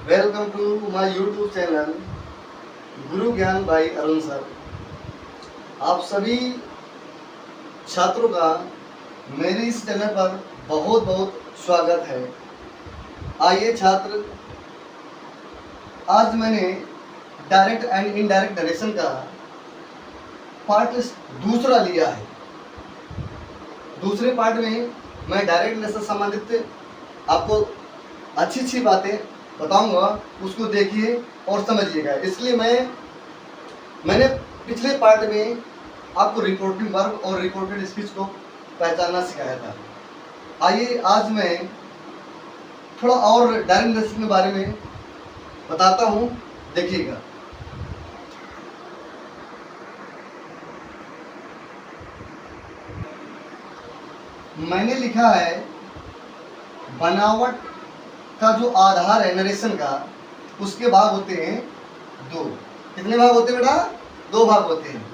Welcome to my YouTube channel Guru Gyan by Arun sir. आप सभी छात्रों का मेरे इस चैनल पर बहुत बहुत स्वागत है। आइए छात्र, आज मैंने डायरेक्ट एंड इनडायरेक्ट नरेशन का पार्ट दूसरा लिया है। दूसरे पार्ट में मैं डायरेक्ट नरेशन से संबंधित आपको अच्छी अच्छी बातें बताऊंगा, उसको देखिए और समझिएगा। इसलिए मैंने पिछले पार्ट में आपको रिपोर्टिंग वर्ब और रिपोर्टेड स्पीच को पहचानना सिखाया था। आइए आज मैं थोड़ा और डायरेक्ट नरेशन के बारे में बताता हूँ, देखिएगा। मैंने लिखा है बनावट का जो आधार है नरेशन का, उसके भाग होते हैं दो। कितने भाग होते हैं बेटा? दो भाग होते हैं।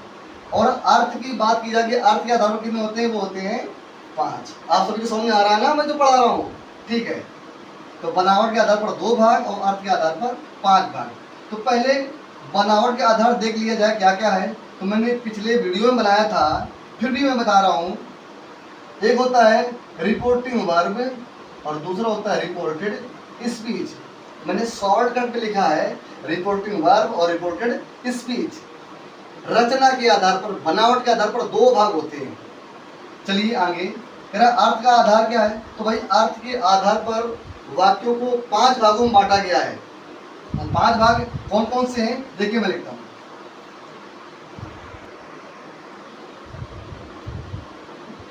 और अर्थ की बात की जाए, अर्थ के आधार पर कितने होते हैं? वो होते हैं 5। आप सभी को समझ में आ रहा है ना मैं जो पढ़ा रहा हूँ? ठीक है। तो बनावट के आधार पर 2 भाग और अर्थ के आधार पर 5 भाग। तो पहले बनावट के आधार देख लिया जाए क्या क्या है। तो मैंने पिछले वीडियो में बनाया था, फिर भी मैं बता रहा हूँ। एक होता है रिपोर्टिंग वर्ब और दूसरा होता है रिपोर्टेड स्पीच। मैंने शॉर्टकट पे लिखा है रिपोर्टिंग वर्ब और रिपोर्टेड स्पीच। रचना के आधार पर, बनावट के आधार पर 2 भाग होते हैं। चलिए आगे, कह रहा अर्थ का आधार क्या है? तो भाई अर्थ के आधार पर वाक्यों को 5 भागों में बांटा गया है। 5 भाग कौन कौन से हैं? देखिए मैं लिखता हूं।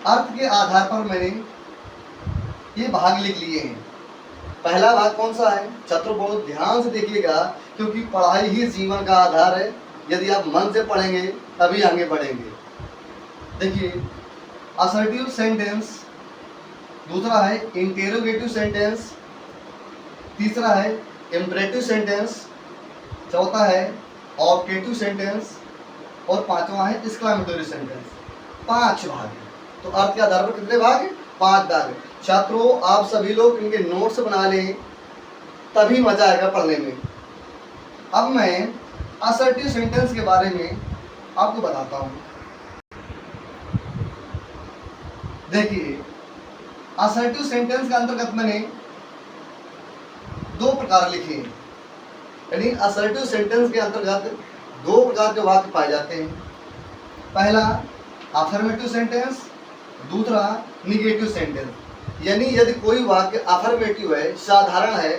अर्थ के आधार पर मैंने ये भाग लिख लिए हैं। पहला भाग कौन सा है? छात्रों बहुत ध्यान से देखिएगा, क्योंकि पढ़ाई ही जीवन का आधार है। यदि आप मन से पढ़ेंगे तभी आगे बढ़ेंगे। देखिए, असर्टिव सेंटेंस, दूसरा है इंटेरोगेटिव सेंटेंस, तीसरा है इम्परेटिव सेंटेंस, चौथा है ऑब्जेक्टिव सेंटेंस और पांचवा है एक्सक्लेमेटरी सेंटेंस। 5 भाग है। तो अर्थ के आधार पर कितने भाग? 5 भाग। छात्रों आप सभी लोग इनके नोट्स बना लें, तभी मजा आएगा पढ़ने में। अब मैं असर्टिव सेंटेंस के बारे में आपको बताता हूं। देखिए, असर्टिव सेंटेंस के अंतर्गत मैंने 2 प्रकार लिखे हैं। यानी असर्टिव सेंटेंस के अंतर्गत 2 प्रकार के वाक्य पाए जाते हैं। पहला अफर्मेटिव सेंटेंस, दूसरा निगेटिव सेंटेंस। यानी यदि कोई वाक्य अफर्मेटिव है, साधारण है,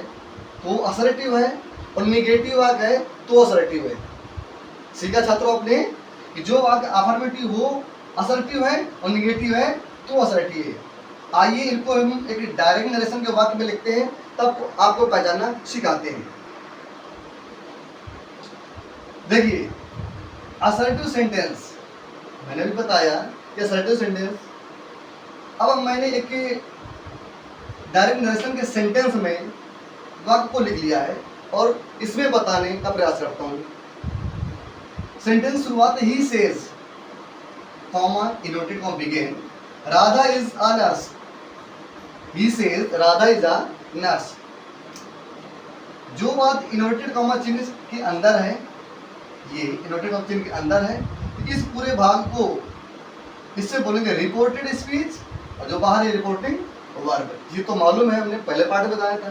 तो असर्टिव है, और निगेटिव वाक्य है तो असर्टिव है। सीखा छात्रों आपने कि जो वाक्य अफर्मेटिव हो असर्टिव है और निगेटिव है तो असर्टिव है। आइए इनको हम एक डायरेक्ट नरेशन के वाक्य में लिखते हैं, तब आपको पहचानना सिखाते हैं। देखिए, असर्टिव सेंटेंस मैंने भी बताया कि असर्टिव सेंटेंस। अब मैंने एक डायरेक्ट नरेशन के सेंटेंस में वाक्य को लिख लिया है और इसमें बताने का प्रयास करता हूं। सेंटेंस शुरुआत he says comma inverted comma begin Radha is a nurse. He says Radha is a nurse. जो बात इनवर्टेड कॉमा चिन्ह के अंदर है, ये इनवर्टेड कॉमा चिन्ह के अंदर है, तो इस पूरे भाग को इससे बोलेंगे रिपोर्टेड स्पीच, और जो बाहर है रिपोर्टिंग वर्ब। ये तो मालूम है, हमने पहले पार्ट में बताया था।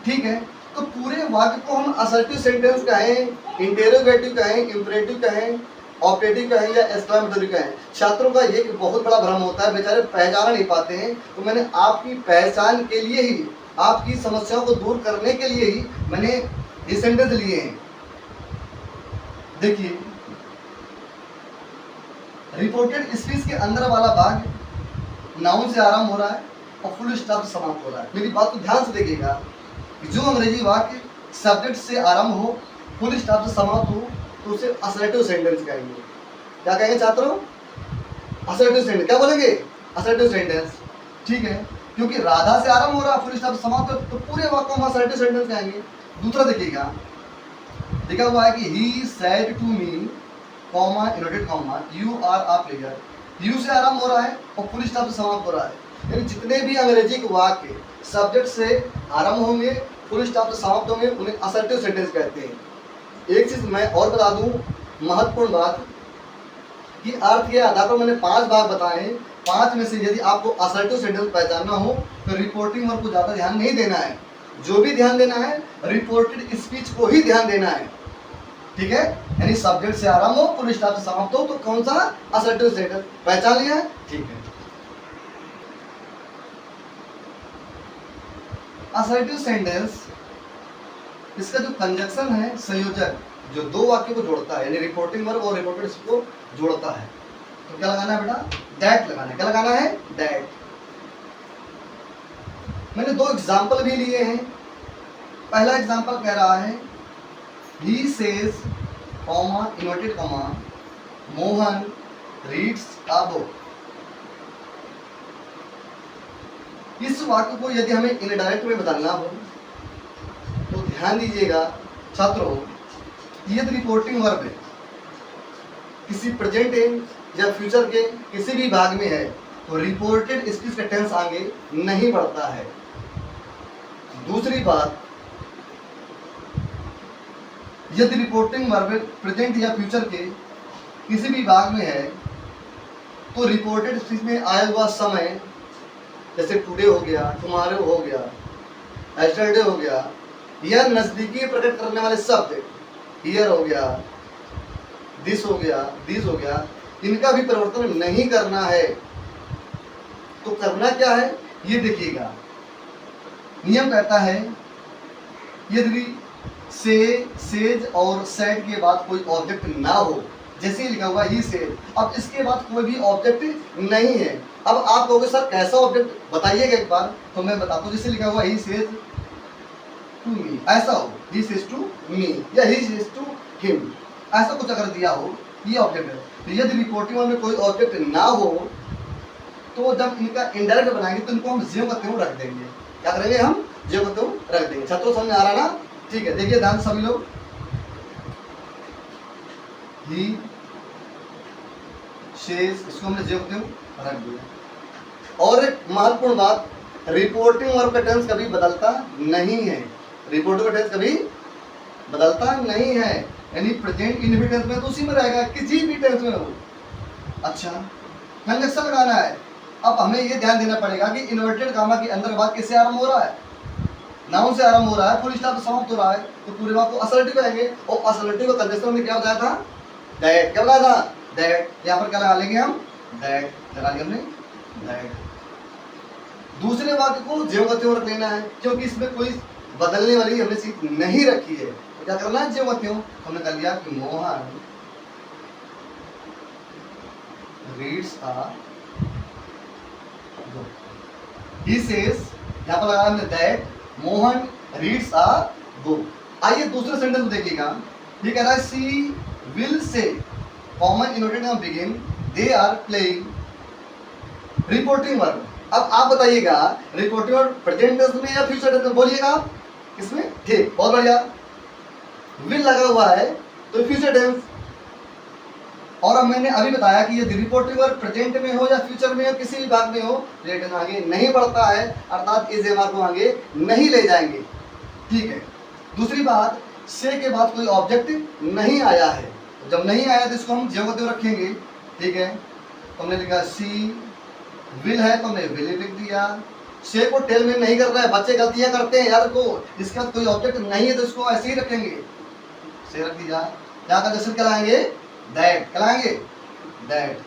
ठीक है। तो पूरे वाक्य को हम असर्टिव सेंटेंस कहें, इंटेरोगेटिव कहें, इंपरेटिव कहें, ऑब्जेक्टिव कहें या एक्सक्लेमेटरी कहें। छात्रों का ये बहुत बड़ा भ्रम होता है, बेचारे पहचान नहीं पाते हैं। तो मैंने आपकी पहचान के लिए ही, आपकी समस्याओं को दूर करने के लिए ही मैंने ये सेंटेंस लिए हैं। देखिए, रिपोर्टेड स्पीच के अंदर वाला भाग नाउन से आरंभ हो रहा है और फुल स्टॉप से समाप्त हो रहा है। मेरी बात को ध्यान से देखिएगा कि जो अंग्रेजी वाक्य सब्जेक्ट से आरंभ हो, फुल स्टॉप से समाप्त हो, तो उसे असर्टिव सेंटेंस कहेंगे। क्या कहेंगे छात्रों? Assertive sentence. क्या बोलेंगे? Assertive sentence. ठीक है, क्योंकि राधा से आरंभ हो रहा है, फुल स्टॉप से समाप्त हो, तो पूरे वाक्य को हम असर्टिव सेंटेंस कहेंगे। दूसरा देखिएगा, लिखा हुआ है कि he said to me comma inverted comma you are a player. U से आरंभ हो रहा है और फुल स्टॉप से समाप्त हो रहा है। यानी जितने भी अंग्रेजी के वाक्य सब्जेक्ट से आरंभ होंगे, फुल स्टॉप से समाप्त होंगे, उन्हें असर्टिव सेंटेंस कहते हैं। एक चीज मैं और बता दूं, महत्वपूर्ण बात, कि अर्थ के आधार पर मैंने 5 भाग बताए। 5 में से यदि आपको असर्टिव सेंटेंस पहचानना हो तो रिपोर्टिंग वर्ब को ज़्यादा ध्यान नहीं देना है। जो भी ध्यान देना है रिपोर्टेड स्पीच को ही ध्यान देना है, ठीक है। यानी सब्जेक्ट से आरंभ हो, फुल स्टॉप से समाप्त हो, तो कौन सा असर्टिव सेंटेंस पहचान लिया, ठीक है। असर्टिव सेंटेंस, इसका जो कंजक्शन है, संयोजक, जो दो वाक्यों को जोड़ता है, यानी रिपोर्टिंग वर्ब और रिपोर्टेड को जोड़ता है, तो क्या लगाना है बेटा, दैट लगाना है। क्या लगाना है, दैट। मैंने 2 एग्जाम्पल भी लिए हैं। पहला एग्जाम्पल कह रहा है he says comma inverted comma Mohan reads a book. इस वाक्य को यदि हमें इनडायरेक्ट में बदलना हो तो ध्यान दीजिएगा छात्रों, यदि रिपोर्टिंग वर्ब है, किसी प्रेजेंट या फ्यूचर के किसी भी भाग में है, तो रिपोर्टेड स्पीच का टेंस आगे नहीं बढ़ता है। दूसरी बात, यदि रिपोर्टिंग वर्ब प्रेजेंट या फ्यूचर के किसी भी भाग में है, तो रिपोर्टेड स्पीच में आया हुआ समय, जैसे टुडे हो गया, टुमारो हो गया, यस्टरडे हो गया, या नजदीकी प्रकट करने वाले शब्द, हियर हो गया, दिस हो गया, दिस हो गया, इनका भी परिवर्तन नहीं करना है। तो करना क्या है, ये देखिएगा। नियम कहता है यदि से, सेज और सेड के बाद कोई ऑब्जेक्ट ना हो, जैसे ही लिखा हुआ ही सेज, अब इसके बाद कोई भी ऑब्जेक्ट नहीं है। अब आप कहोगे सर कैसा ऑब्जेक्ट बताइएगा एक बार, तो मैं बताता हूँ। जैसे लिखा हुआ ही सेज टू मी, ऐसा हो, ही सेज टू मी या ही सेज टू हिम, ऐसा कुछ अगर दिया हो, ये ऑब्जेक्ट है। तो यदि रिपोर्टिंग में कोई ऑब्जेक्ट ना हो, तो जब इनका इंडायरेक्ट बनाएंगे तो इनको हम ज्यों का त्यों रख देंगे। क्या करेंगे, हम ज्यों का त्यों रख देंगे। छात्रों समझ में आ रहा ना, ठीक है। देखिए ध्यान सभी लोग, ही सेज, इसको हमने ज्यों का त्यों रख दिया। और एक महत्वपूर्ण बात, रिपोर्टिंग वर्ब का टेंस कभी बदलता नहीं है। रिपोर्टिंग का टेंस कभी बदलता नहीं है, यानी प्रेजेंट इनफिनिट टेंस में तो उसी में रहेगा, किसी भी टेंस में हो। अच्छा, कंजक्शन लगाना है। अब हमें ये ध्यान देना पड़ेगा कि इन्वर्टेड कामा के अंदर बात किससे आरंभ हो रहा है, नाउन से आरंभ हो रहा है, फुल स्टॉप से समाप्त हो रहा है, तो पूरे बात को असर्टिव कहेंगे। और असर्टिव का कंजक्शन में क्या बताया था, दैट। क्या बताया था, दैट। यहाँ पर क्या लगा लेंगे हम, दैट लगा लिया हमने, दैट। दूसरे वाक्य को ज्यों का त्यों रख लेना है, क्योंकि इसमें कोई बदलने वाली हमने चीज नहीं रखी है। तो क्या करना है, ज्यों का त्यों। हमने कर लिया कि Mohan reads a book, he says, यहाँ पर लगा हमने that, Mohan reads a book. आइए दूसरे सेंटेंस को देखिएगा। ये कह रहा है she will say common inverted begin they are playing. Reporting verb, अब आप बताइएगा रिपोर्टिंग वर्ब प्रेजेंट टेंस में या फ्यूचर टेंस में, बोलिएगा आप इसमें, ठीक, बहुत बढ़िया। विल लगा हुआ है तो फ्यूचर टेंस। और अब मैंने अभी बताया कि यदि रिपोर्टिंग वर्ब प्रेजेंट में हो या फ्यूचर में हो, किसी भी भाग में हो, रिलेटेड आगे नहीं बढ़ता है, अर्थात इस एमआर को आगे नहीं ले जाएंगे, ठीक है। दूसरी बात, से के बाद कोई ऑब्जेक्ट नहीं आया है, जब नहीं आया तो इसको हम ज्यों का त्यों रखेंगे, ठीक है। तो हमने लिखा सी विल है तो हमने विल लिख दिया। से को टेल में नहीं कर रहा है, बच्चे गलतियां करते हैं यार को, इसके बाद कोई ऑब्जेक्ट नहीं है तो इसको ऐसे ही रखेंगे, से रख दिया। यहाँ का जैसे क्या लाएंगे, दैट। क्या लाएंगे, दैट।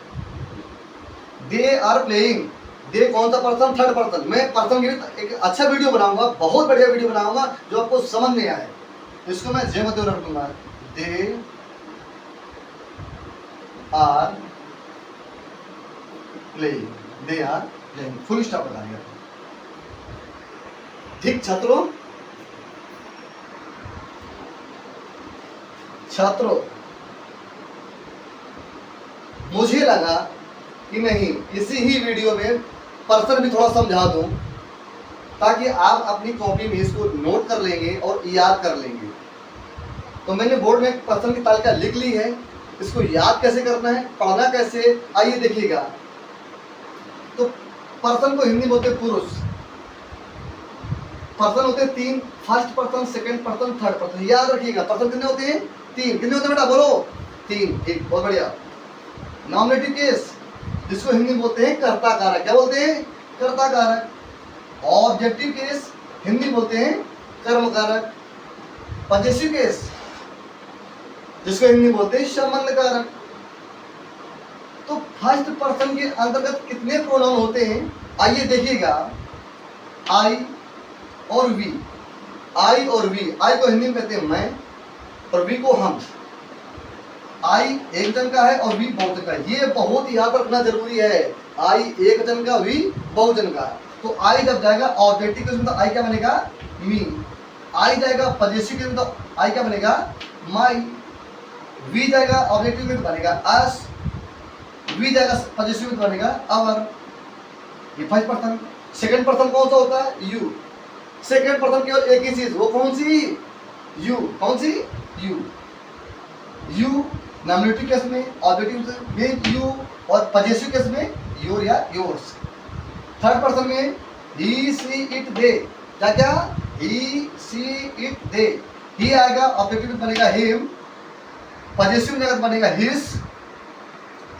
दे आर प्लेइंग, दे कौन सा पर्सन, थर्ड पर्सन। मैं पर्सन की एक अच्छा वीडियो बनाऊंगा, बहुत बढ़िया वीडियो बनाऊंगा जो आपको समझ में आए, इसको मैं ज्यों का त्यों रख दूंगा। They are playing, they are playing, full stop बता दिया, ठीक। छात्रों मुझे लगा कि नहीं, इसी ही वीडियो में पर्सन भी थोड़ा समझा दूं, ताकि आप अपनी कॉपी में इसको नोट कर लेंगे और याद कर लेंगे। तो मैंने बोर्ड में पर्सन की तालिका लिख ली है, इसको याद कैसे करना है, पढ़ना कैसे, आइए देखिएगा। तो पर्सन को हिंदी बोलते पुरुष, पर्सन होते हैं 3, first person, second person, third person, याद रखिएगा। पर्सन कितने होते हैं? 3। कितने होते हैं बेटा, बोलो? 3। ठीक, बहुत बढ़िया। नॉमिनेटिव केस जिसको हिंदी में बोलते हैं कर्ता कारक, क्या बोलते हैं? कर्ता कारक। ऑब्जेक्टिव केस हिंदी बोलते हैं कर्म कारक। पॉजेसिव केस जिसको हिंदी बोलते हैं संबंध कारक। तो फर्स्ट पर्सन के अंतर्गत कितने प्रोनाउन होते हैं? आइए देखिएगा, आई और वी। आई और वी, आई को हिंदी में कहते हैं मैं और वी को हम। आई एक जन का है और वी बहुजन का है, ये बहुत याद रखना जरूरी है। आई एक जन का, वी बहुजन का। तो आई जब जाएगा ऑब्जेक्टिव केस में तो आई क्या बनेगा? मी। आई जाएगा पॉजेसिव केस में तो आई क्या बनेगा? माई। वी जाएगा ऑब्जेक्टिव में तो बनेगा अस। वी जाएगा पॉजेसिव में तो बनेगा आवर। ये फर्स्ट पर्सन। सेकंड पर्सन कौन सा होता है? यू। सेकंड पर्सन केवल एक ही चीज, वो कौन सी? यू। कौन सी? यू। यू नॉमिनेटिव केस में, ऑब्जेक्टिव में यू, और पॉजेसिव केस में योर या योर्स। थर्ड पर्सन में ही, सी, इट, दे। क्या क्या? ही, सी, इट, दे। ही आएगा ऑब्जेक्टिव में बनेगा हिम, पॉजेसिव में जाएगा बनेगा हिज,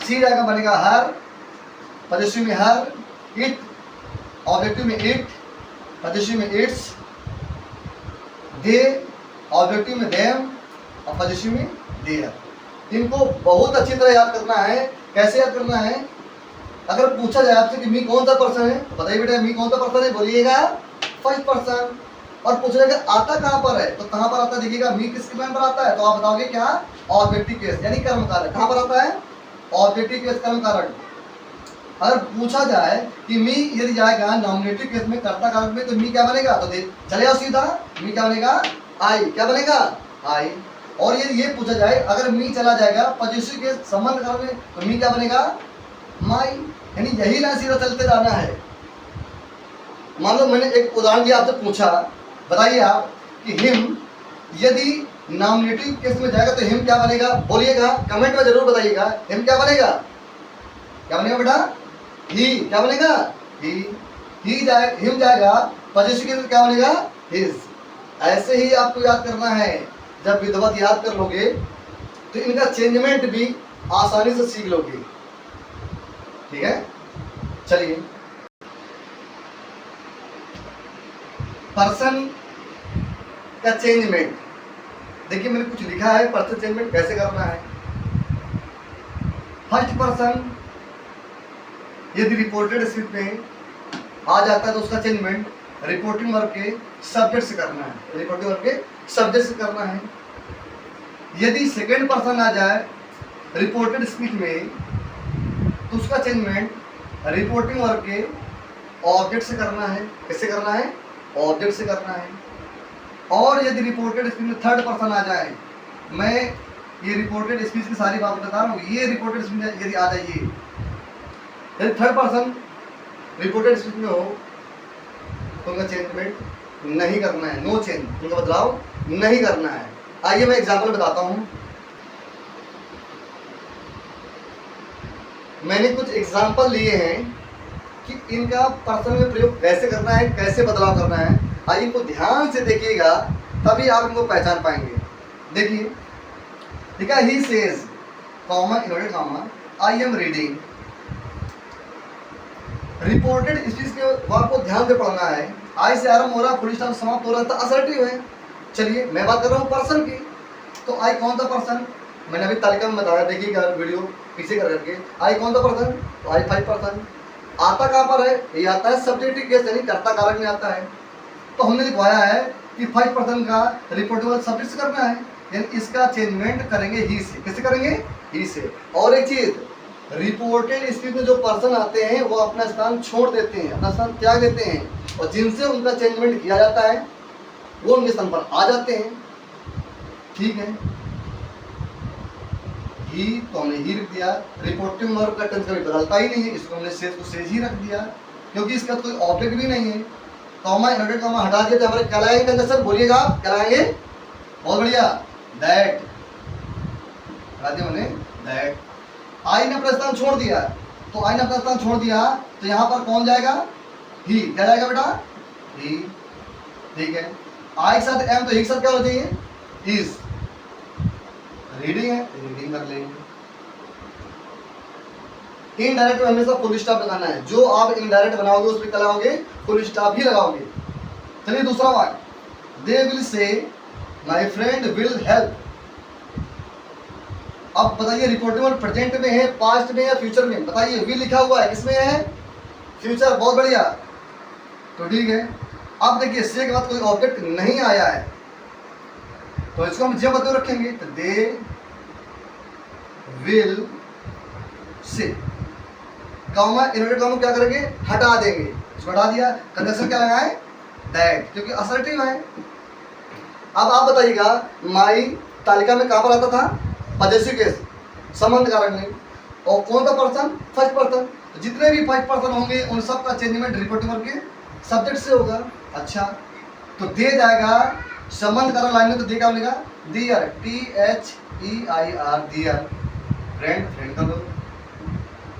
सी जाएगा बनेगा हर, पॉजेसिव में हर, इट ऑब्जेक्टिव में इट, पॉजेसिव में इट्स, दे ऑब्जेक्टिव में देम और पॉजेसिव में देयर। इनको बहुत अच्छी तरह याद करना है। कैसे याद करना है? अगर पूछा जाए आपसे कि मी कौन सा पर्सन है, तो बताइए बेटा मी कौन सा पर्सन है, बोलिएगा फर्स्ट पर्सन। और पूछा जाएगा आता कहाँ पर है, तो कहाँ पर आता है? देखिएगा मी किसके मैन पर आता है, तो आप बताओगे क्या? ऑब्जेक्टिव केस यानी कर्म कारक। कहाँ पर आता है? ऑब्जेक्टिव केस, कर्म कारक। अगर पूछा जाए कि मी यदि जाएगा नॉमिनेटिव केस में, कर्ता कारक में, तो मी क्या बनेगा? तो देख चले आओ सीधा, मी क्या बनेगा? आई। क्या बनेगा? आई। और यदि ये पूछा जाए अगर मी चला जाएगा पॉजेसिव केस संबंध कारक में, तो मी क्या बनेगा? माई। यानी यही ना सीधा चलते जाना है। मान लो मैंने एक उदाहरण दिया, आपसे पूछा बताइए आप कि हिम यदि नॉमिनेटिव केस में जाएगा तो हिम क्या बनेगा? बोलिएगा, कमेंट में जरूर बताइएगा। हिम क्या बनेगा? क्या बनेगा बेटा? ही। क्या बनेगा? ही। हिम जाएगा पॉजेसिव केस में, क्या बनेगा? हिज। ऐसे ही आपको याद करना है। जब विधिवत याद कर लोगे तो इनका चेंजमेंट भी आसानी से सीख लोगे। ठीक है, चलिए। पर्सन का चेंजमेंट देखिए, मैंने कुछ लिखा है पर्सन चेंजमेंट कैसे करना है। फर्स्ट पर्सन यदि रिपोर्टेड स्क्रिप्ट में आ जाता है तो उसका चेंजमेंट रिपोर्टिंग वर्ब के सब्जेक्ट से करना है। रिपोर्टिंग वर्ब के सब्जेक्ट से करना है। यदि सेकंड पर्सन आ जाए रिपोर्टेड स्पीच में तो उसका चेंजमेंट रिपोर्टिंग वर्ब के ऑब्जेक्ट से करना है। किससे करना है? ऑब्जेक्ट से करना है। और यदि रिपोर्टेड स्पीच में थर्ड पर्सन आ जाए, मैं ये रिपोर्टेड स्पीच की सारी बात बता रहा हूँ, ये रिपोर्टेड स्पीच यदि आ जाइए, यदि थर्ड पर्सन रिपोर्टेड स्पीच में हो तो उनका चेंजमेंट नहीं करना है। नो चेंज, उनका बदलाव नहीं करना है। आइए मैं एग्जाम्पल बताता हूँ। मैंने कुछ एग्जाम्पल लिए हैं कि इनका पर्सन में प्रयोग कैसे करना है, कैसे बदलाव करना है। आइए इनको ध्यान से देखिएगा, तभी आप इनको पहचान पाएंगे। देखिए, ठीक है, he says comma inverted comma I am reading. Reported speech के वर्ब को ध्यान से पढ़ना है। आई से आरंभ हो रहा, फुल स्टॉप समाप्त हो रहा, तो असर्टिव है। चलिए मैं बात कर रहा हूँ पर्सन की। तो आई कौन सा पर्सन, मैंने अभी तालिका में बताया, देखिएगा वीडियो पीछे कर करके। आई कौन सा पर्सन, तो आई फाइव पर्सन। आता कहाँ पर है? ये आता है सब्जेक्टिव केस यानी कर्ता कारक में आता है। तो हमने लिखवाया है कि फाइव पर्सन का रिपोर्टिंग वर्ब सब्जेक्ट से करना है, यानी इसका चेंजमेंट करेंगे ही से। किससे करेंगे? ही से। और एक चीज, रिपोर्टेड स्पीच में जो पर्सन आते हैं वो अपना स्थान छोड़ देते हैं, अपना स्थान त्याग देते हैं, और जिनसे उनका चेंजमेंट किया जाता है वो उनके स्थान पर आ जाते हैं। ठीक है, ही तो हमने ही रख दिया। रिपोर्टिंग वर्ब का टेंस कभी बदलता ही नहीं है, इसको हमने सेज को सेज ही रख दिया, क्योंकि इसका कोई ऑब्जेक्ट भी नहीं है। कॉमा इन्वर्टेड कॉमा हटा दिया तो हमारे क्या लगाएंगे कंजक्शन, बोलिएगा क्या लगाएंगे? बहुत बढ़िया, दैट हटा दिया मैंने, दैट। आई ने अपना स्थान छोड़ दिया, तो आई ने अपना स्थान छोड़ दिया तो यहाँ पर कौन जाएगा? ही। क्या जाएगा बेटा? ही। ठीक है, आई के साथ एम तो एक साथ क्या होना चाहिए, इज। रीडिंग है, रीडिंग कर लेंगे। इनडायरेक्ट में हमेशा फुल स्टॉप लगाना है, जो आप इनडायरेक्ट बनाओगे उस पर क्या लगाओगे, फुल स्टॉप ही लगाओगे। चलिए दूसरा वाक्य, they will say my friend will help. अब बताइए रिपोर्टिंग वर्ब प्रेजेंट में है, पास्ट में या फ्यूचर में, बताइए। विल लिखा हुआ है, किसमें है, फ्यूचर, बहुत बढ़िया। तो ठीक है, अब देखिए से के बाद कोई ऑब्जेक्ट नहीं आया है तो इसको हम जब बदल रखेंगे, तो they will say, comma inverted comma क्या करेंगे, हटा देंगे, इसको हटा दिया, कंजंक्शन क्या लगाए, दैट, क्योंकि असर्टिव है। अब आप बताइएगा माई तालिका में कहां पर आता था, पजेसिव केस, संबंध कारक में, और कौन सा पर्सन, फर्स्ट पर्सन। तो जितने भी फर्स्ट पर्सन होंगे उन सब का चेंजमेंट रिपोर्टिंग वर्ब के सब्जेक्ट से होगा। अच्छा, तो दे जाएगा संबंध कारक लाइन में, तो दे क्या बनेगा, dear, THEIR, dear. Friend, friend का दो,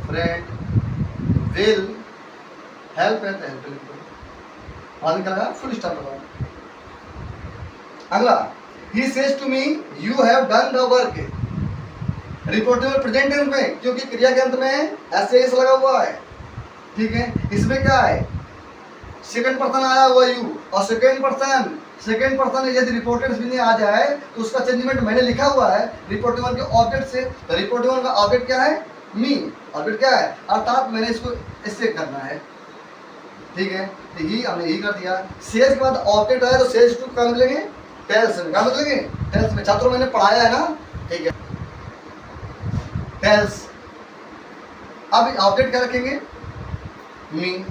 फ्रेंड विल हेल्प है तो हेल्प लिख दो, बाद में क्या लगा, फुल स्टॉप लगाओ। अगला, he says to me you have done the work. Reporting present tense में, क्योंकि क्रिया के अंत में एस लगा हुआ है, ठीक है। इसमें क्या है, सेकंड पर्सन आया हुआ यू, और सेकंड पर्सन यदि रिपोर्टेड भी नहीं आ जाए तो उसका चेंजमेंट मैंने लिखा हुआ है रिपोर्टिंग वर्ब के ऑब्जेक्ट से। तो रिपोर्टिंग वर्ब का ऑब्जेक्ट क्या है, मी, ऑब्जेक्ट क्या है, अर्थात मैंने इसको इससे करना है, ठीक है। तो ही हमने ही कर दिया। सेज के बाद ऑब्जेक्ट आया तो सेज टू क्या बदलेंगे, टेल्स में, क्या बदलेंगे, टेल्स में। छात्रों मैंने पढ़ाया है ना, ठीक है, टेल्स। अब ऑब्जेक्ट क्या रखेंगे, मी,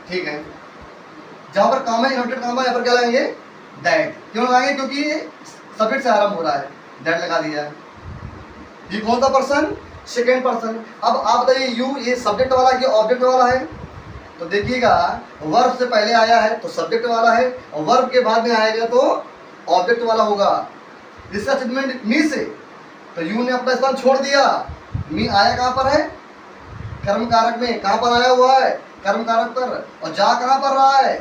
ठीक है। जहां पर काम है इनवर्टेड काम है, यहाँ पर क्या लगाएंगे, दैट। क्यों लगाएंगे, क्योंकि ये सब्जेक्ट से आरंभ हो रहा है, दैट लगा दिया। ये कौन सा पर्सन, सेकेंड पर्सन। अब आप बताइए यू ये सब्जेक्ट वाला कि ऑब्जेक्ट वाला है, तो देखिएगा वर्ब से पहले आया है तो सब्जेक्ट वाला है, और वर्ब के बाद में आएगा तो ऑब्जेक्ट वाला होगा। इसका स्टेटमेंट मी से, तो यू ने अपना स्थान छोड़ दिया, मी आया कहाँ पर है, कर्म कारक में। कहाँ पर आया हुआ है, कर्म कारक पर, और जा कहाँ पर रहा है,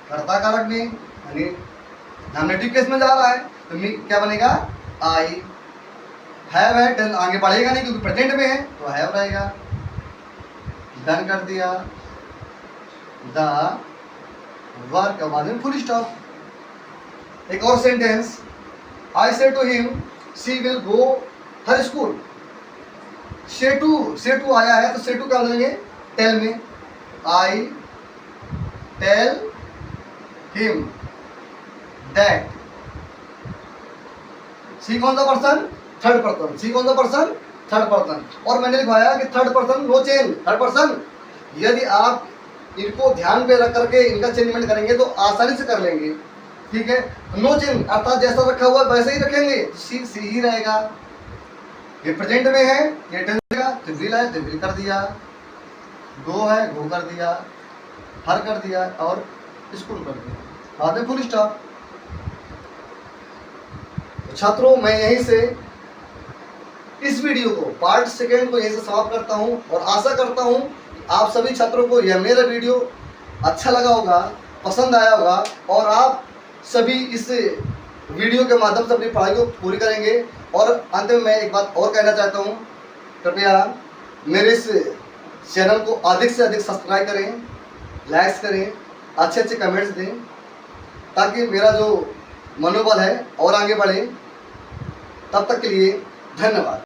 कर्ता कारक में, यानी नॉमिनेटिव केस में जा रहा है। तो मी क्या बनेगा, आई। हैव है, डन आगे बढ़ेगा नहीं क्योंकि प्रेजेंट में है, तो हैव रहेगा। डन कर दिया द वर्क, बाद में फुल स्टॉप। एक और sentence, I say to him she will go her school. Say to आया है तो से टू क्या बदलेंगे, टेल में। I tell him that. She कौन सा पर्सन, थर्ड पर्सन। सी कौन सा पर्सन, थर्ड पर्सन। और मैंने लिखवाया कि third person no change, third person. यदि आप इनको ध्यान पे रख करके इनका चेंजमेंट करेंगे तो आसानी से कर लेंगे, ठीक है। नो चेंज अर्थात जैसा रखा हुआ वैसे ही रखेंगे, तो सी ही रहेगा। ये प्रेजेंट में है, ये टेंस का, तो विल है तो विल कर दिया, गो है गो कर दिया, हर कर दिया, और स्कूल कर दिया, बाद में फुल स्टॉप। छात्रों मैं यहीं से इस वीडियो को पार्ट सेकेंड को यहीं से समाप्त करता हूं, और आशा करता हूं कि आप सभी छात्रों को यह मेरा वीडियो अच्छा लगा होगा, पसंद आया होगा, और आप सभी इस वीडियो के माध्यम से अपनी पढ़ाई को पूरी करेंगे। और अंत में मैं एक बात और कहना चाहता हूं, कृपया मेरे इस चैनल को अधिक से अधिक सब्सक्राइब करें, लाइक्स करें, अच्छे अच्छे कमेंट्स दें, ताकि मेरा जो मनोबल है और आगे बढ़े। तब तक के लिए धन्यवाद।